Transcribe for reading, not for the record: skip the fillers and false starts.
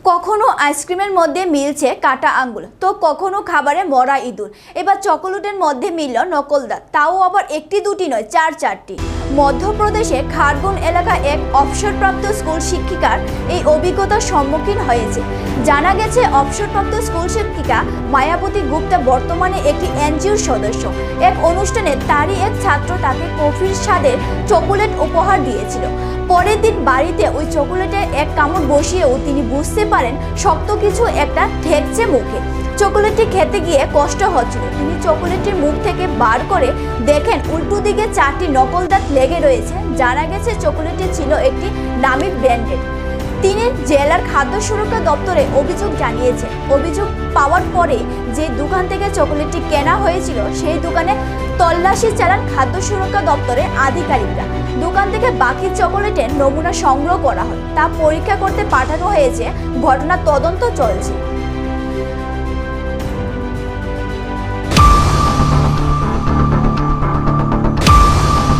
কখনো আইসক্রিমের মধ্যে মিলছে কাটা আঙ্গুল, তো কখনো খাবারে মরা ইঁদুর। এবার চকোলেটের মধ্যে মিলল নকল দাঁত, তাও আবার একটি দুটি নয়, চারটি। মধ্যপ্রদেশে খারগুন এলাকায় এক অবসরপ্রাপ্ত স্কুল শিক্ষিকার এই অভিজ্ঞতার সম্মুখীন হয়েছে। জানা গেছে, অবসরপ্রাপ্ত স্কুল শিক্ষিকা মায়াবতী গুপ্তা বর্তমানে একটি এনজিওর সদস্য। এক অনুষ্ঠানে তারই এক ছাত্র তাকে কফির স্বাদের চকোলেট উপহার দিয়েছিল। পরের দিন বাড়িতে ওই চকোলেটের এক কামড় বসিয়েও তিনি বুঝতে পারেন শক্ত কিছু একটা ঠেকছে মুখে। চকোলেটটি খেতে গিয়ে কষ্ট হচ্ছিল। তিনি চকোলেটটির মুখ থেকে বার করে দেখেন উল্টো দিকে 4টি নকল দাঁত লেগে রয়েছে। জানা গেছে চকোলেটটি ছিল একটি নামী ব্র্যান্ডের। তিনি জেলার খাদ্য সুরক্ষা দপ্তরে অভিযোগ জানিয়েছেন। অভিযোগ পাওয়ার পরে যে দোকান থেকে চকোলেটটি কেনা হয়েছিল সেই দোকানে তল্লাশি চালান খাদ্য সুরক্ষা দপ্তরের আধিকারিকরা। দোকান থেকে বাকি চকোলেটের নমুনা সংগ্রহ করা হয়, তা পরীক্ষা করতে পাঠানো হয়েছে। ঘটনার তদন্ত চলছে।